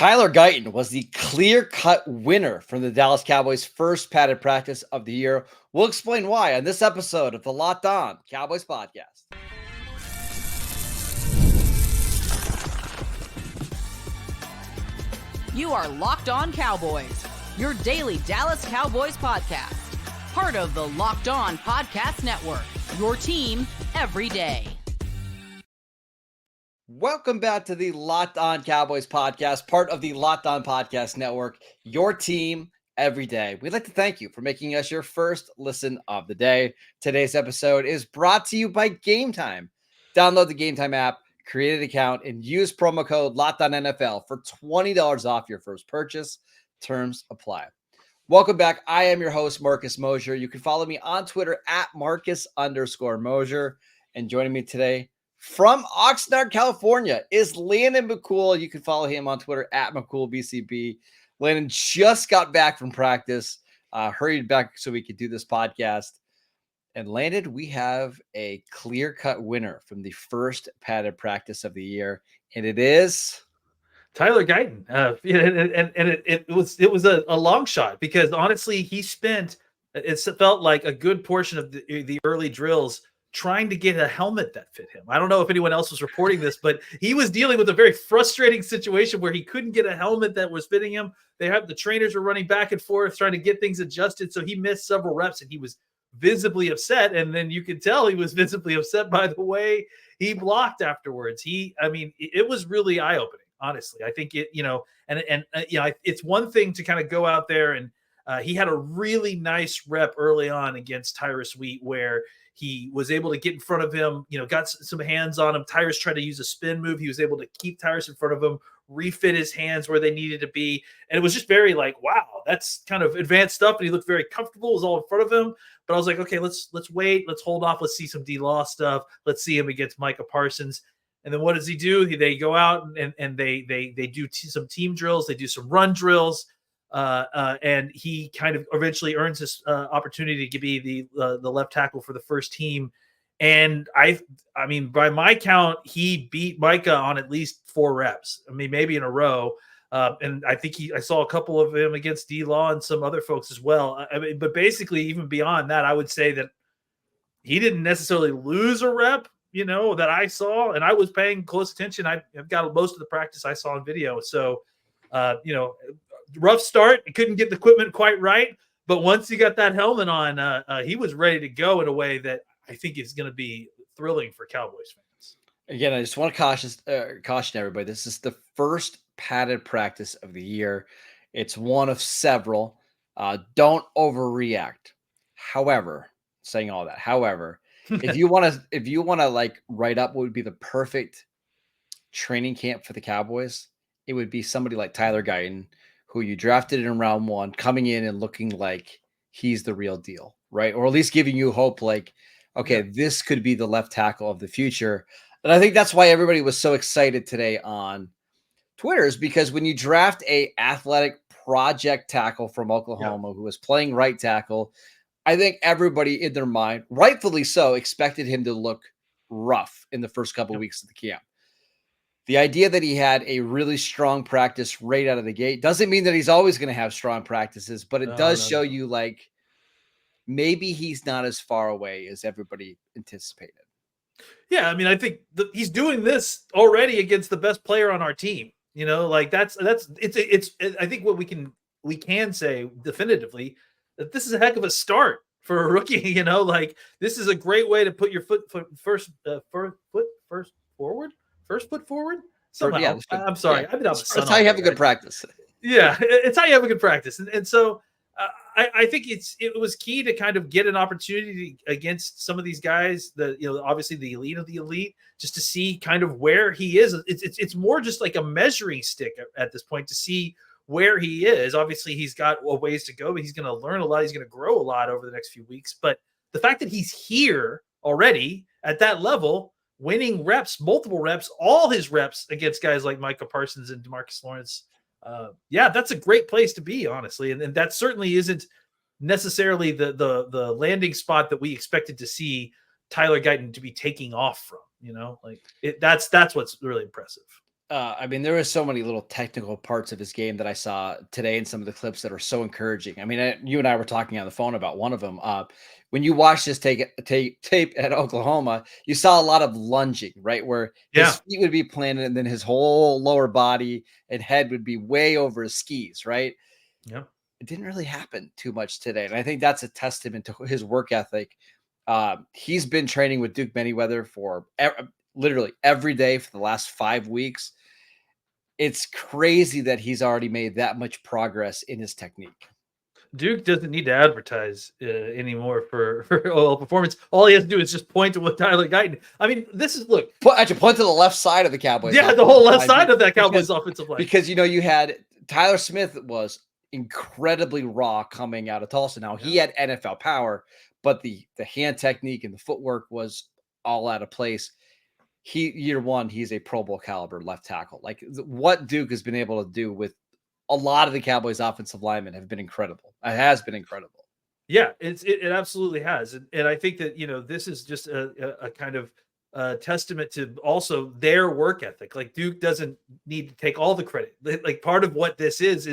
Tyler Guyton was the clear-cut winner from the Dallas Cowboys' first padded practice of the year. We'll explain why on this episode of the Locked On Cowboys podcast. You are Locked On Cowboys, your daily Dallas Cowboys podcast. Part of the Locked On Podcast Network, your team every day. Welcome back to the Locked On Cowboys podcast, part of the Locked On Podcast Network, your team every day. We'd like to thank you for making us your first listen of the day. Today's episode is brought to you by Gametime. Download the Gametime app, create an account, and use promo code LOCKEDONNFL for $20 off your first purchase. Terms apply. Welcome back. I am your host, Marcus Mosher. You can follow me on Twitter at Marcus_Mosher. And joining me today from Oxnard, California is Landon McCool. You can follow him on Twitter at McCoolBCB. Landon just got back from practice, hurried back so we could do this podcast. And Landon, we have a clear-cut winner from the first padded practice of the year, and it is Tyler Guyton. It was a long shot because honestly, he spent it felt like a good portion of the early drills trying to get a helmet that fit him. I don't know if anyone else was reporting this, but he was dealing with a very frustrating situation where he couldn't get a helmet that was fitting him. The trainers were running back and forth trying to get things adjusted, so he missed several reps and he was visibly upset. And then you could tell he was visibly upset by the way he blocked afterwards. It was really eye-opening, honestly. I think it's one thing to kind of go out there and he had a really nice rep early on against Tyrus Wheat where he was able to get in front of him, got some hands on him. Tyrus tried to use a spin move. He was able to keep Tyrus in front of him, refit his hands where they needed to be. And it was just very like, wow, that's kind of advanced stuff. And he looked very comfortable. It was all in front of him. But I was like, okay, let's wait. Let's hold off. Let's see some D-Law stuff. Let's see him against Micah Parsons. And then what does he do? They go out and they do some team drills. They do some run drills. And he kind of eventually earns this opportunity to be the left tackle for the first team. And I mean, by my count, he beat Micah on at least 4 reps. I mean, maybe in a row. And I think I saw a couple of him against D-Law and some other folks as well. But basically, even beyond that, I would say that he didn't necessarily lose a rep, that I saw. And I was paying close attention. I've got most of the practice I saw on video. So, rough start. He couldn't get the equipment quite right. But once he got that helmet on, he was ready to go in a way that I think is going to be thrilling for Cowboys fans. Again, I just want to caution everybody. This is the first padded practice of the year. It's one of several. Don't overreact. However, if you want to like write up what would be the perfect training camp for the Cowboys, it would be somebody like Tyler Guyton, who you drafted in round 1, coming in and looking like he's the real deal, right? Or at least giving you hope like, okay, this could be the left tackle of the future. And I think that's why everybody was so excited today on Twitter, is because when you draft a athletic project tackle from Oklahoma who was playing right tackle, I think everybody in their mind, rightfully so, expected him to look rough in the first couple of weeks of the camp. The idea that he had a really strong practice right out of the gate doesn't mean that he's always going to have strong practices, but it does show you like maybe he's not as far away as everybody anticipated. Yeah, I mean, I think he's doing this already against the best player on our team. Like it's. I think what we can say definitively that this is a heck of a start for a rookie. Like this is a great way to put your first foot forward. Somehow. Yeah, I'm sorry. I've been out. That's how you have a good practice. Yeah, it's how you have a good practice, and so. I think it was key to kind of get an opportunity against some of these guys, obviously the elite of the elite, just to see kind of where he is. It's more just like a measuring stick at this point to see where he is. Obviously, he's got a ways to go, but he's going to learn a lot. He's going to grow a lot over the next few weeks. But the fact that he's here already at that level, winning reps, multiple reps, all his reps against guys like Micah Parsons and DeMarcus Lawrence. That's a great place to be, honestly. And that certainly isn't necessarily the landing spot that we expected to see Tyler Guyton to be taking off from, that's what's really impressive. I mean, there were so many little technical parts of his game that I saw today in some of the clips that are so encouraging. I mean, you and I were talking on the phone about one of them. When you watch this tape at Oklahoma, you saw a lot of lunging, right? Where his feet would be planted and then his whole lower body and head would be way over his skis, right? Yep. It didn't really happen too much today. And I think that's a testament to his work ethic. He's been training with Duke Manyweather for literally every day for the last 5 weeks. It's crazy that he's already made that much progress in his technique. Duke doesn't need to advertise anymore for OL performance. All he has to do is just point to what Tyler Guyton. I mean, this is Actually, point to the left side of the Cowboys. Yeah, the whole left side of that Cowboys offensive line. Because you had Tyler Smith was incredibly raw coming out of Tulsa. Now he had NFL power, but the hand technique and the footwork was all out of place. Year one, he's a Pro Bowl caliber left tackle. Like what Duke has been able to do with a lot of the Cowboys offensive linemen have been incredible. It has been incredible. Yeah, it absolutely has. And I think that, this is just a kind of testament to also their work ethic. Like Duke doesn't need to take all the credit. Like part of what this is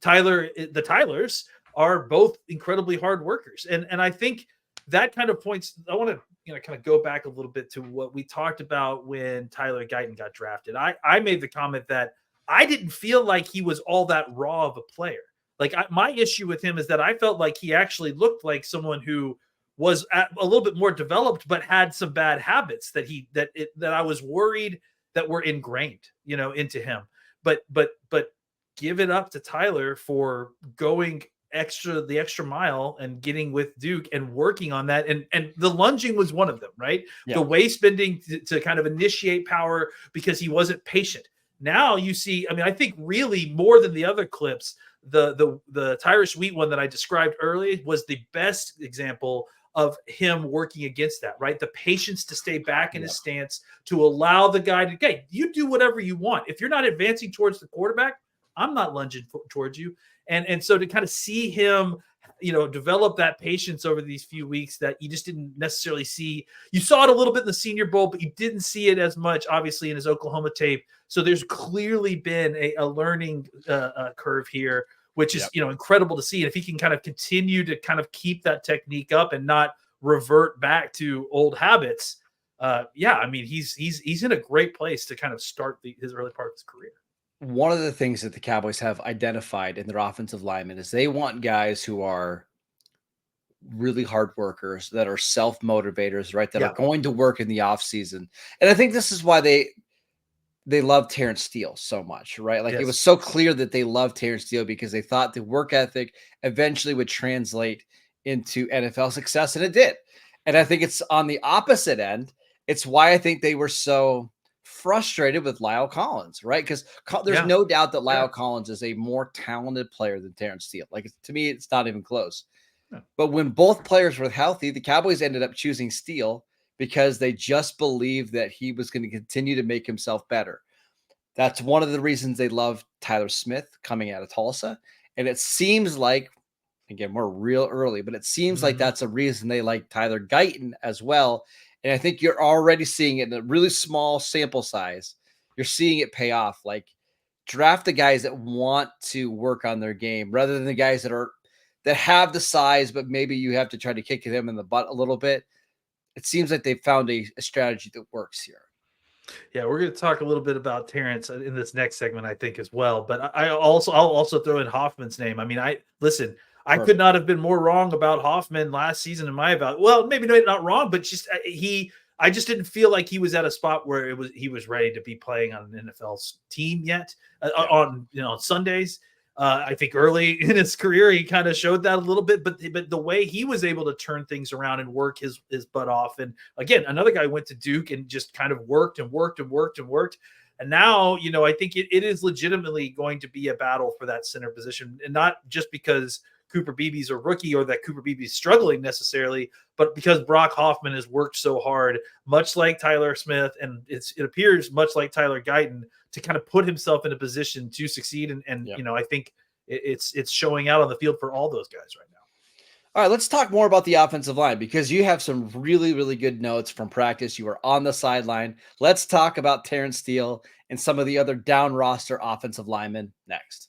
the Tylers are both incredibly hard workers. And I think that kind of points, I want to, kind of go back a little bit to what we talked about when Tyler Guyton got drafted. I made the comment that I didn't feel like he was all that raw of a player. Like my issue with him is that I felt like he actually looked like someone who was a little bit more developed, but had some bad habits that I was worried that were ingrained, into him. But give it up to Tyler for going the extra mile and getting with Duke and working on that. And the lunging was one of them, right? Yeah. The waist bending to kind of initiate power because he wasn't patient. Now you see, I mean, I think really more than the other clips, the Tyrus Wheat one that I described earlier was the best example of him working against that, right? The patience to stay back in his stance, to allow the guy to, hey, you do whatever you want. If you're not advancing towards the quarterback, I'm not lunging towards you. And so to kind of see him, develop that patience over these few weeks that you just didn't necessarily see. You saw it a little bit in the Senior Bowl, but you didn't see it as much, obviously, in his Oklahoma tape. So there's clearly been a learning curve here, which is, incredible to see. And if he can kind of continue to kind of keep that technique up and not revert back to old habits, I mean, he's in a great place to kind of start his early part of his career. One of the things that the Cowboys have identified in their offensive linemen is they want guys who are really hard workers, that are self-motivators, right? That are going to work in the off season. And I think this is why they love Terrence Steele so much, right? Like it was so clear that they loved Terrence Steele because they thought the work ethic eventually would translate into NFL success, and it did. And I think it's on the opposite end. It's why I think they were so frustrated with Lyle Collins, right? Because there's no doubt that Lyle Collins is a more talented player than Terrence Steele. Like to me, it's not even close. Yeah. But when both players were healthy, the Cowboys ended up choosing Steele because they just believed that he was going to continue to make himself better. That's one of the reasons they love Tyler Smith coming out of Tulsa. And it seems like, again, we're real early, but it seems like that's a reason they like Tyler Guyton as well. And I think you're already seeing it in a really small sample size. You're seeing it pay off. Like draft the guys that want to work on their game rather than the guys that have the size, but maybe you have to try to kick them in the butt a little bit. It seems like they found a strategy that works here. Yeah, we're going to talk a little bit about Terrence in this next segment, I think, as well. But I'll also throw in Hoffman's name. I mean, I could not have been more wrong about Hoffman last season in my evaluation. Well, maybe not wrong, but just I just didn't feel like he was at a spot where he was ready to be playing on an NFL team yet on Sundays. I think early in his career he kind of showed that a little bit, but the way he was able to turn things around and work his butt off, and again, another guy went to Duke and just kind of worked. And now, I think it is legitimately going to be a battle for that center position, and not just because Cooper Beebe's a rookie or that Cooper Beebe's struggling necessarily, but because Brock Hoffman has worked so hard, much like Tyler Smith, and it appears much like Tyler Guyton, to kind of put himself in a position to succeed. And I think it's showing out on the field for all those guys right now. All right, let's talk more about the offensive line because you have some really, really good notes from practice. You were on the sideline. Let's talk about Terrence Steele and some of the other down roster offensive linemen next.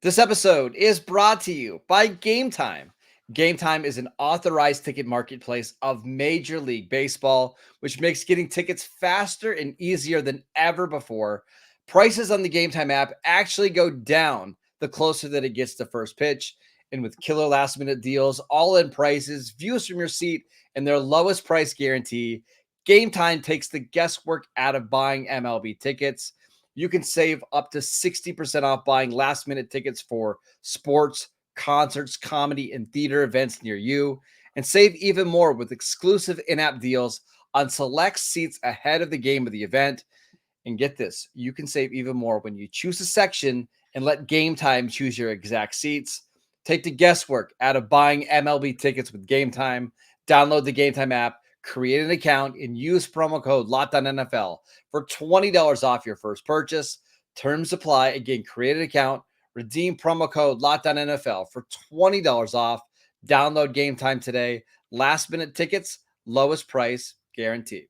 This episode is brought to you by Gametime. Gametime is an authorized ticket marketplace of Major League Baseball, which makes getting tickets faster and easier than ever before. Prices on the Gametime app actually go down the closer that it gets to first pitch. And with killer last minute deals, all in prices, views from your seat, and their lowest price guarantee, Gametime takes the guesswork out of buying MLB tickets. You can save up to 60% off buying last minute tickets for sports, concerts, comedy, and theater events near you, and save even more with exclusive in-app deals on select seats ahead of the game of the event. And get this, you can save even more when you choose a section and let Gametime choose your exact seats. Take the guesswork out of buying MLB tickets with Gametime. Download the Gametime app, create an account, and use promo code LOCKEDONNFL for $20 off your first purchase. Terms apply. Again, create an account, redeem promo code LOCKEDONNFL for $20 off. Download Gametime today. Last minute tickets, lowest price guaranteed.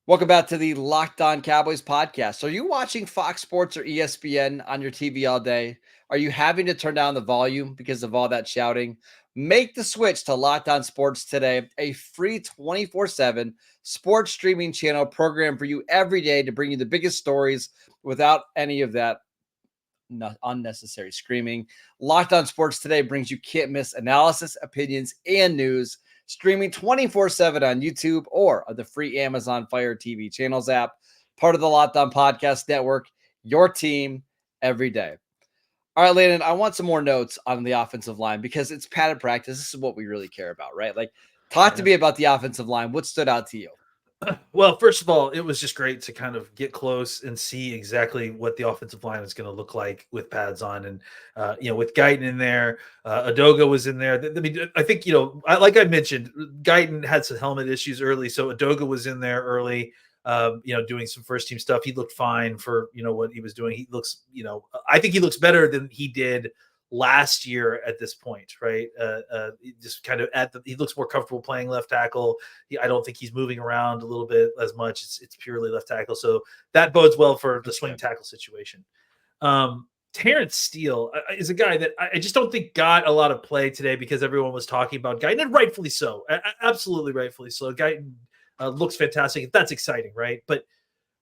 Welcome back to the Locked On Cowboys podcast. Are you watching Fox Sports or ESPN on your TV all day? Are you having to turn down the volume because of all that shouting? Make the switch to Locked On Sports today, a free 24/7 sports streaming channel program for you every day to bring you the biggest stories without any of that unnecessary screaming. Locked On Sports today brings you can't miss analysis, opinions, and news. Streaming 24/7 on YouTube or on the free Amazon Fire TV channels app, part of the Locked On Podcast Network, your team every day. All right, Landon, I want some more notes on the offensive line because it's padded practice. This is what we really care about, right? Like, talk to me about the offensive line. What stood out to you? Well, first of all, it was just great to kind of get close and see exactly what the offensive line is going to look like with pads on. And, with Guyton in there, Adoga was in there. I mean, I think, like I mentioned, Guyton had some helmet issues early. So Adoga was in there early, doing some first team stuff. He looked fine for, what he was doing. He looks, I think he looks better than he did last year at this point, right? Just kind of he looks more comfortable playing left tackle. I don't think he's moving around a little bit as much. It's purely left tackle. So that bodes well for the swing tackle situation. Terrence Steele is a guy that I just don't think got a lot of play today because everyone was talking about Guyton, and rightfully so. Absolutely rightfully so. Guyton looks fantastic. That's exciting, right? But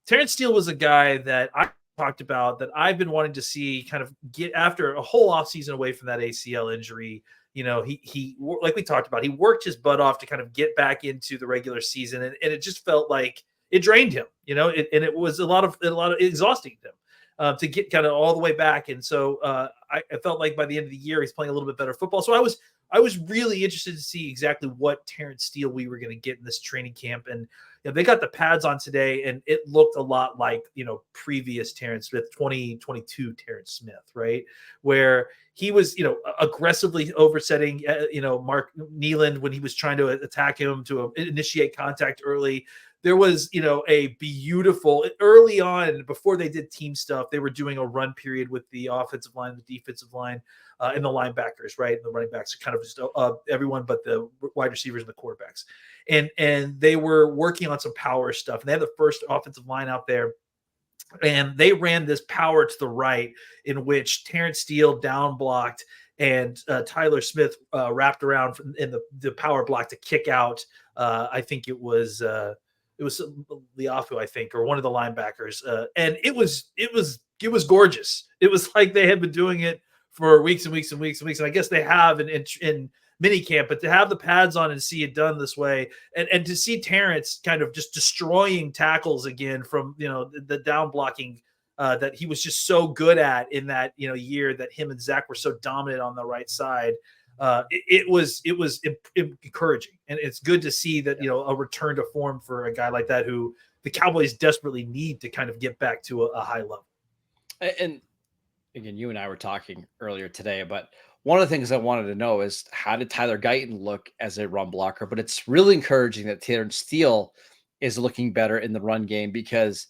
Terrence Steele was a guy that I talked about that I've been wanting to see kind of get after a whole offseason away from that ACL injury. He like we talked about, he worked his butt off to kind of get back into the regular season, and it just felt like it drained him, and it was a lot of exhausting him to get kind of all the way back. And so I felt like by the end of the year, he's playing a little bit better football. So I was really interested to see exactly what Terrence Steele we were going to get in this training camp. And they got the pads on today, and it looked a lot like, previous Terrence Smith, 2022 Terrence Smith, right? Where he was, aggressively oversetting, Mark Nealand when he was trying to attack him to initiate contact early. There was, a beautiful early on before they did team stuff. They were doing a run period with the offensive line, the defensive line, and the linebackers, right? And the running backs, kind of just everyone but the wide receivers and the quarterbacks. And they were working on some power stuff. And they had the first offensive line out there. And they ran this power to the right in which Terrence Steele down blocked and Tyler Smith wrapped around in the power block to kick out. I think it was Liafu, I think, or one of the linebackers. And it was gorgeous. It was like they had been doing it for weeks and weeks and weeks and weeks. And I guess they have in mini camp, but to have the pads on and see it done this way, and to see Terrence kind of just destroying tackles again from, the down blocking that he was just so good at in that, year that him and Zach were so dominant on the right side. It was encouraging, and it's good to see that, a return to form for a guy like that, who the Cowboys desperately need to kind of get back to a high level. And again, you and I were talking earlier today, but one of the things I wanted to know is how did Tyler Guyton look as a run blocker? But it's really encouraging that Terrence Steele is looking better in the run game because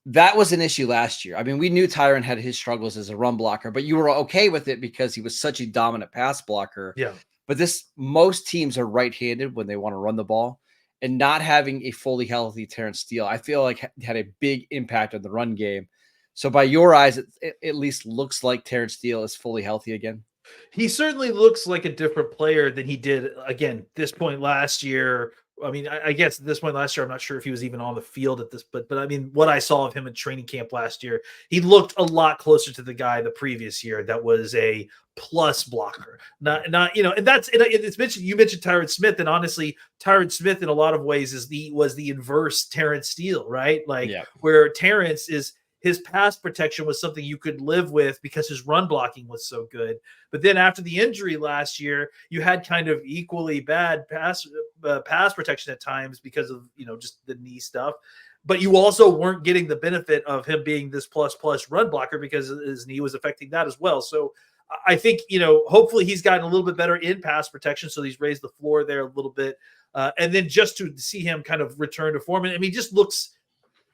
that was an issue last year. I mean, we knew Tyron had his struggles as a run blocker, but you were okay with it because he was such a dominant pass blocker. Yeah. But most teams are right-handed when they want to run the ball, and not having a fully healthy Terrence Steele, I feel like had a big impact on the run game. So by your eyes, it at least looks like Terrence Steele is fully healthy again. He certainly looks like a different player than he did again this point last year. I mean, I guess at this point last year, I'm not sure if he was even on the field at this, but I mean, what I saw of him in training camp last year, he looked a lot closer to the guy the previous year that was a plus blocker. Not and it's mentioned. You mentioned Tyron Smith, and honestly, Tyron Smith in a lot of ways was the inverse Terrence Steele, right? Like where Terrence is. His pass protection was something you could live with because his run blocking was so good. But then after the injury last year, you had kind of equally bad pass protection at times because of, just the knee stuff. But you also weren't getting the benefit of him being this plus run blocker because his knee was affecting that as well. So I think, hopefully he's gotten a little bit better in pass protection. So he's raised the floor there a little bit. And then just to see him kind of return to form. I mean, he just looks –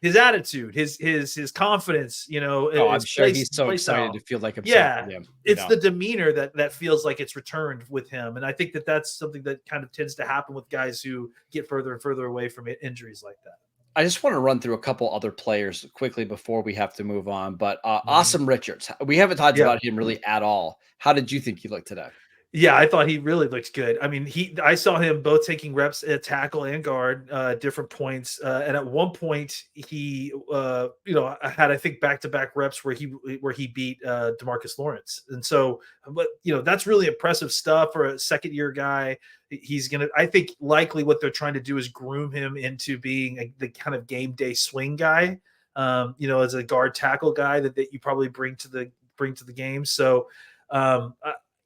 his attitude, his confidence, I'm sure he's so excited to feel like himself. Yeah, it's the demeanor that feels like it's returned with him, and I think that's something that kind of tends to happen with guys who get further and further away from injuries like that. I just want to run through a couple other players quickly before we have to move on. But Awesome Richards, we haven't talked about him really at all. How did you think he looked today? Yeah, I thought he really looked good. I mean, I saw him both taking reps at tackle and guard, different points. And at one point, he, had I think back-to-back reps where he beat DeMarcus Lawrence. And so, but that's really impressive stuff for a second-year guy. He's gonna. I think likely what they're trying to do is groom him into being the kind of game day swing guy. As a guard tackle guy that you probably bring to the game. So.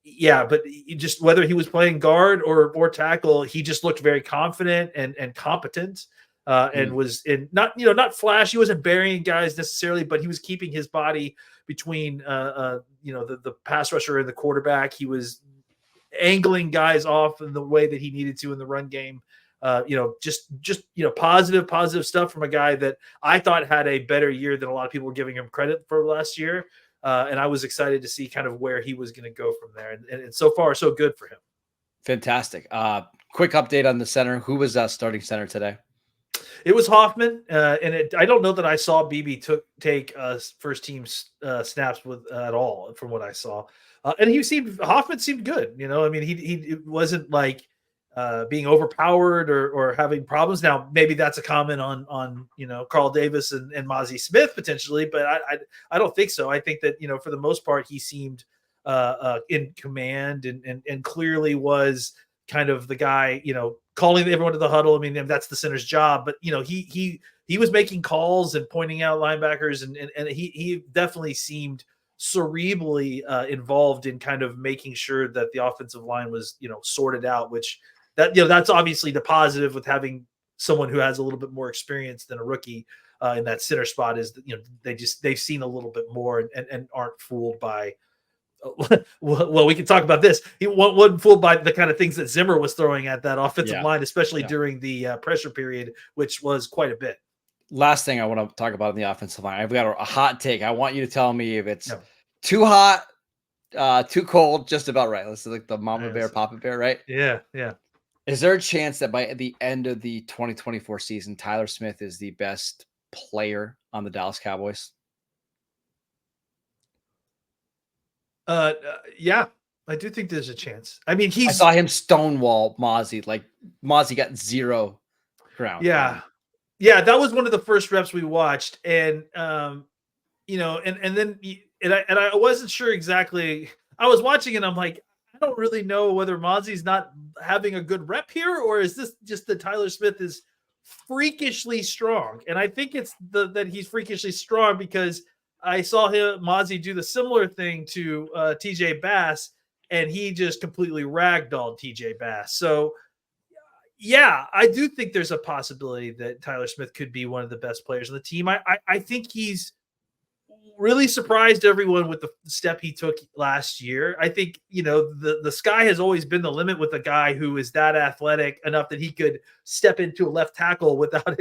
Yeah, but just whether he was playing guard or tackle, he just looked very confident and competent, and was not flashy. He wasn't burying guys necessarily, but he was keeping his body between the pass rusher and the quarterback. He was angling guys off in the way that he needed to in the run game. Just positive stuff from a guy that I thought had a better year than a lot of people were giving him credit for last year. And I was excited to see kind of where he was going to go from there. And so far, so good for him. Fantastic. Quick update on the center. Who was starting center today? It was Hoffman. I don't know that I saw BB take first team snaps at all from what I saw. And Hoffman seemed good. I mean, he wasn't like being overpowered or having problems. Now, maybe that's a comment on Carl Davis and Mozzie Smith potentially, but I don't think so. I think that, for the most part, he seemed in command and clearly was kind of the guy, calling everyone to the huddle. I mean, that's the center's job, but he was making calls and pointing out linebackers and he definitely seemed cerebrally involved in kind of making sure that the offensive line was, sorted out, which that's obviously the positive with having someone who has a little bit more experience than a rookie in that center spot is that, they've seen a little bit more and aren't fooled by, well, we can talk about this. He wasn't fooled by the kind of things that Zimmer was throwing at that offensive line, especially during the pressure period, which was quite a bit. Last thing I want to talk about in the offensive line, I've got a hot take. I want you to tell me if it's too hot, too cold, just about right. This is like the mama bear, papa bear, right? Yeah. Is there a chance that by the end of the 2024 season, Tyler Smith is the best player on the Dallas Cowboys? Yeah, I do think there's a chance. I mean, I saw him stonewall Mozzie. Like Mozzie got zero ground. Yeah, that was one of the first reps we watched, and then I wasn't sure exactly. I was watching and I'm like, I don't really know whether Mozzie's not having a good rep here, or is this just that Tyler Smith is freakishly strong? And I think it's that he's freakishly strong because I saw Mozzie do the similar thing to TJ Bass, and he just completely ragdolled TJ Bass. So, yeah, I do think there's a possibility that Tyler Smith could be one of the best players on the team. I think he's really surprised everyone with the step he took last year. I think, the sky has always been the limit with a guy who is that athletic enough that he could step into a left tackle without,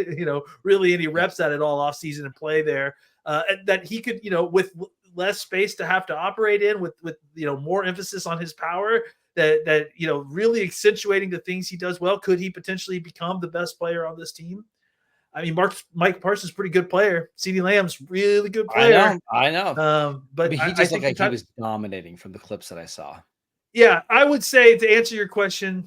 really any reps at it all off season and play there. And that he could, with less space to have to operate in, with more emphasis on his power, that really accentuating the things he does well. Could he potentially become the best player on this team? I mean, Mike Parsons is a pretty good player. CeeDee Lamb's really good player. I know. But He just looked like he was dominating from the clips that I saw. Yeah, I would say, to answer your question,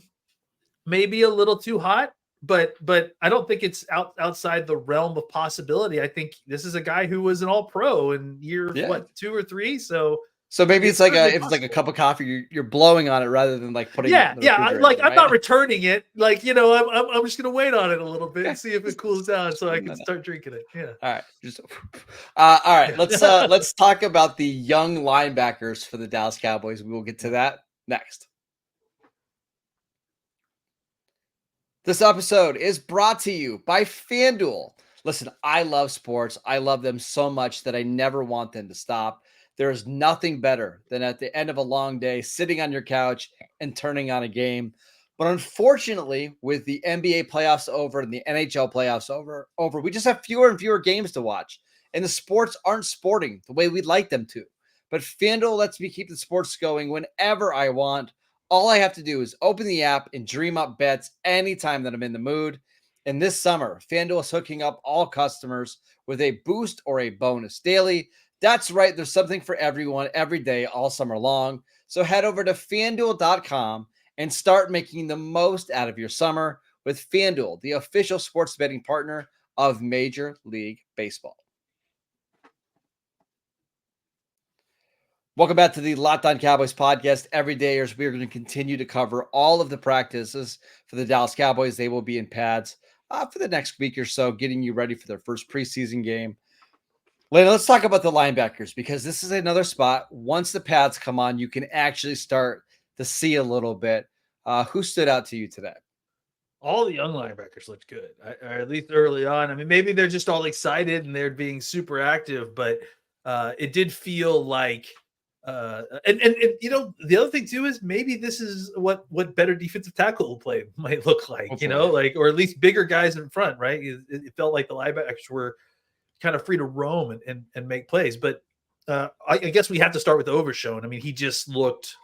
maybe a little too hot, but I don't think it's outside the realm of possibility. I think this is a guy who was an All-Pro in year 2 or 3 . So maybe it's like if it's like a cup of coffee, you're blowing on it rather than like putting. I'm not returning it. Like, I'm just gonna wait on it a little bit and see if it cools down so I can start drinking it. Yeah. All right. Let's talk about the young linebackers for the Dallas Cowboys. We will get to that next. This episode is brought to you by FanDuel. Listen, I love sports. I love them so much that I never want them to stop. There is nothing better than at the end of a long day, sitting on your couch and turning on a game. But unfortunately, with the NBA playoffs over and the NHL playoffs over, we just have fewer and fewer games to watch. And the sports aren't sporting the way we'd like them to. But FanDuel lets me keep the sports going whenever I want. All I have to do is open the app and dream up bets anytime that I'm in the mood. And this summer, FanDuel is hooking up all customers with a boost or a bonus daily. That's right. There's something for everyone every day, all summer long. So head over to FanDuel.com and start making the most out of your summer with FanDuel, the official sports betting partner of Major League Baseball. Welcome back to the Locked On Cowboys podcast. Every day, we are going to continue to cover all of the practices for the Dallas Cowboys. They will be in pads for the next week or so, getting you ready for their first preseason game. Let's talk about the linebackers, because this is another spot. Once the pads come on, you can actually start to see a little bit. Who stood out to you today? All the young linebackers looked good, or at least early on. I mean, maybe they're just all excited and they're being super active, but it did feel like, and the other thing too is maybe this is what better defensive tackle play might look like, or at least bigger guys in front, right? It felt like the linebackers were kind of free to roam and make plays. But I guess we have to start with Overshown. I mean, he just looked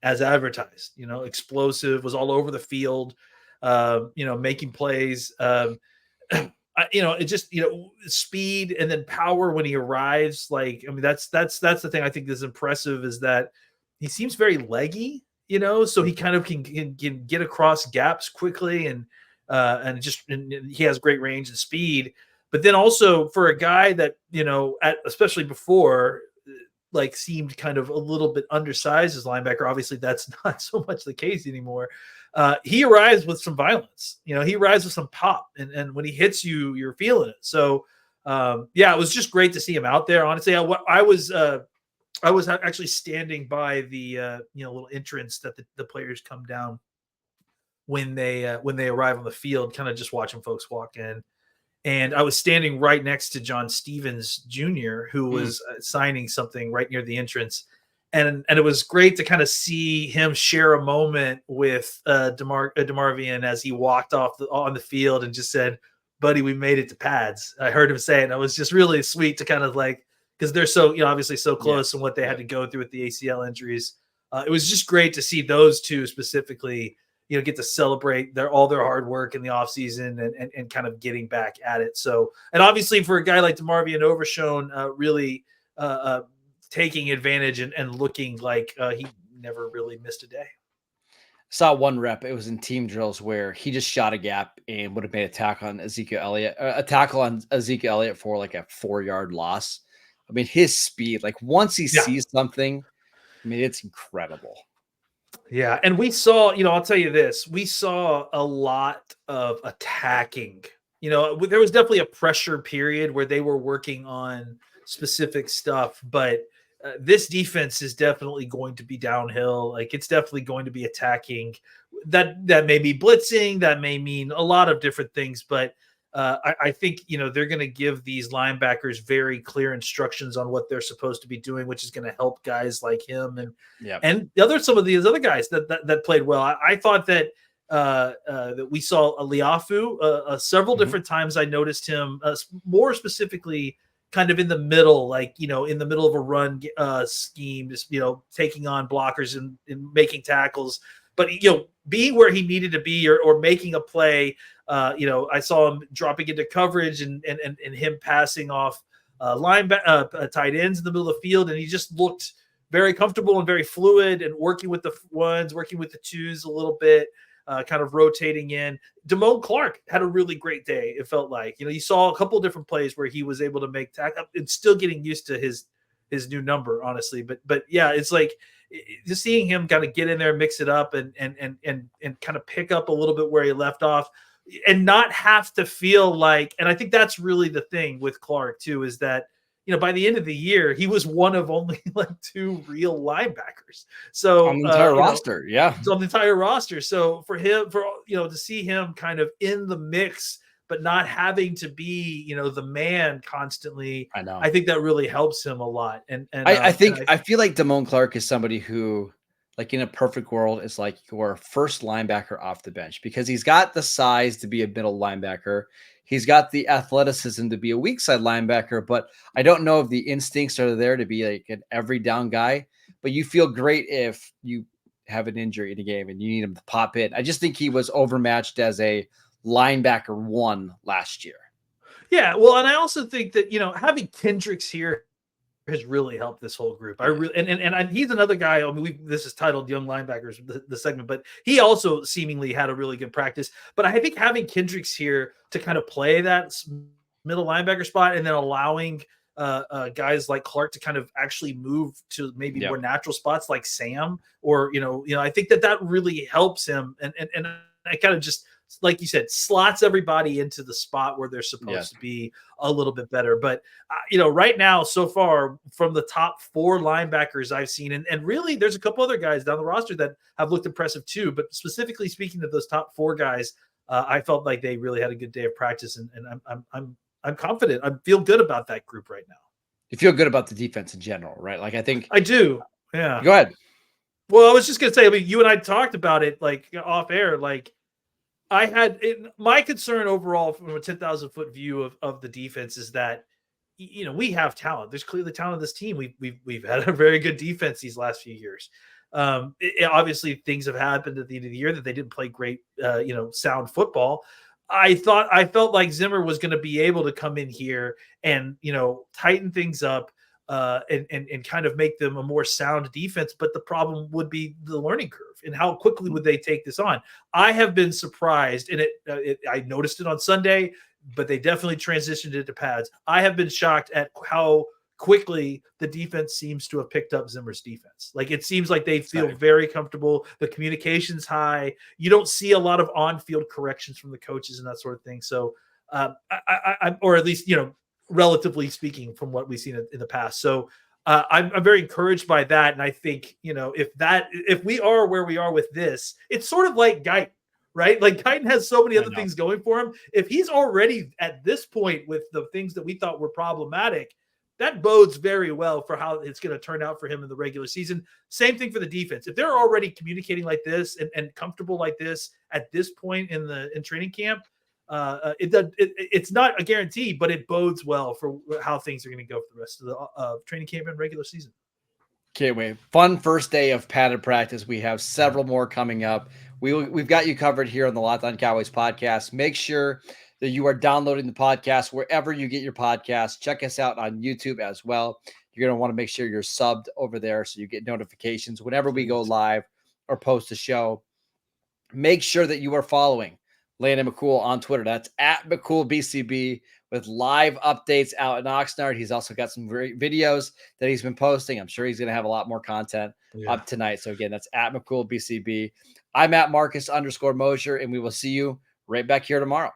as advertised, explosive, was all over the field, making plays. It just, speed and then power when he arrives. Like, I mean, that's the thing I think is impressive, is that he seems very leggy, so he kind of can get across gaps quickly and he has great range and speed. But then also for a guy that, especially before, like seemed kind of a little bit undersized as linebacker. Obviously, that's not so much the case anymore. He arrives with some violence. He arrives with some pop. And when he hits you, you're feeling it. So, it was just great to see him out there. Honestly, I was actually standing by the little entrance that the players come down when they arrive on the field, kind of just watching folks walk in. And I was standing right next to John Stevens Jr., who was signing something right near the entrance. And it was great to kind of see him share a moment with DeMarvion as he walked on the field and just said, "Buddy, we made it to pads." I heard him say it, and it was just really sweet to kind of like, because they're so, obviously so close and what they had to go through with the ACL injuries. It was just great to see those two specifically, get to celebrate all their hard work in the offseason and kind of getting back at it. So, and obviously for a guy like DeMarvion Overshown, really taking advantage and looking like he never really missed a day. Saw one rep. It was in team drills where he just shot a gap and would have made a tackle on Ezekiel Elliott for like a 4-yard loss. I mean, his speed, like once he sees something, I mean, it's incredible. Yeah, and we saw, I'll tell you this, we saw a lot of attacking. There was definitely a pressure period where they were working on specific stuff, but this defense is definitely going to be downhill. Like, it's definitely going to be attacking. That may be blitzing, that may mean a lot of different things, but I think, they're going to give these linebackers very clear instructions on what they're supposed to be doing, which is going to help guys like him and some of these other guys that played well. I thought that that we saw a Liafu several different times. I noticed him more specifically kind of in the middle, like, in the middle of a run scheme, just, taking on blockers and making tackles, but, being where he needed to be or making a play. I saw him dropping into coverage and him passing off tight ends in the middle of the field. And he just looked very comfortable and very fluid and working with the ones, working with the twos a little bit. Kind of rotating in. Damone Clark had a really great day. It felt like, you saw a couple of different plays where he was able to make tackle and still getting used to his new number, honestly. But yeah, it's like just seeing him kind of get in there, mix it up and kind of pick up a little bit where he left off and not have to feel like, and I think that's really the thing with Clark too, is that, by the end of the year, he was one of only like 2 real linebackers. So on the entire roster. On the entire roster. So for him, to see him kind of in the mix, but not having to be, the man constantly, I think that really helps him a lot. And I feel like Damone Clark is somebody who, like, in a perfect world, is like your first linebacker off the bench because he's got the size to be a middle linebacker. He's got the athleticism to be a weak side linebacker, but I don't know if the instincts are there to be like an every down guy. But you feel great if you have an injury in a game and you need him to pop in. I just think he was overmatched as a linebacker 1 last year. Yeah, well, and I also think that, having Kendricks here has really helped this whole group. I really, and he's another guy. I mean, this is titled Young Linebackers, the segment, but he also seemingly had a really good practice. But I think having Kendricks here to kind of play that middle linebacker spot and then allowing guys like Clark to kind of actually move to maybe more natural spots like Sam, or, I think that really helps him. And I kind of just, like you said, slots everybody into the spot where they're supposed to be a little bit better. But, right now, so far, from the top 4 linebackers I've seen, and really there's a couple other guys down the roster that have looked impressive too, but specifically speaking of those top 4 guys, I felt like they really had a good day of practice, and I'm confident. I feel good about that group right now. You feel good about the defense in general, right? Like, I think I do. Yeah. Go ahead. Well, I was just going to say, I mean, you and I talked about it like off air, like, my concern overall from a 10,000-foot view of the defense is that, we have talent. There's clearly talent on this team. We've had a very good defense these last few years. Obviously things have happened at the end of the year that they didn't play great, sound football. I felt like Zimmer was going to be able to come in here and, tighten things up, and kind of make them a more sound defense. But the problem would be the learning curve and how quickly would they take this on. I have been surprised, and I noticed it on Sunday, but they definitely transitioned it to pads. I have been shocked at how quickly the defense seems to have picked up Zimmer's defense. Like, it seems like they feel very comfortable. The communication's high. You don't see a lot of on-field corrections from the coaches and that sort of thing. So, or at least, relatively speaking from what we've seen in the past. So I'm very encouraged by that. And I think, if we are where we are with this, it's sort of like Guyton, right? Like, Guyton has so many other things going for him. If he's already at this point with the things that we thought were problematic, that bodes very well for how it's going to turn out for him in the regular season. Same thing for the defense. If they're already communicating like this and comfortable like this at this point in training camp, it's not a guarantee, but it bodes well for how things are going to go for the rest of the training camp and regular season. Can't wait. Fun first day of padded practice. We have several more coming up. We've got you covered here on the Locked On Cowboys podcast. Make sure that you are downloading the podcast wherever you get your podcasts. Check us out on YouTube as well. You're going to want to make sure you're subbed over there so you get notifications whenever we go live or post a show. Make sure that you are following Landon McCool on Twitter. That's at McCoolBCB with live updates out in Oxnard. He's also got some great videos that he's been posting. I'm sure he's going to have a lot more content up tonight. So again, that's at McCoolBCB. I'm at Marcus_Mosher, and we will see you right back here tomorrow.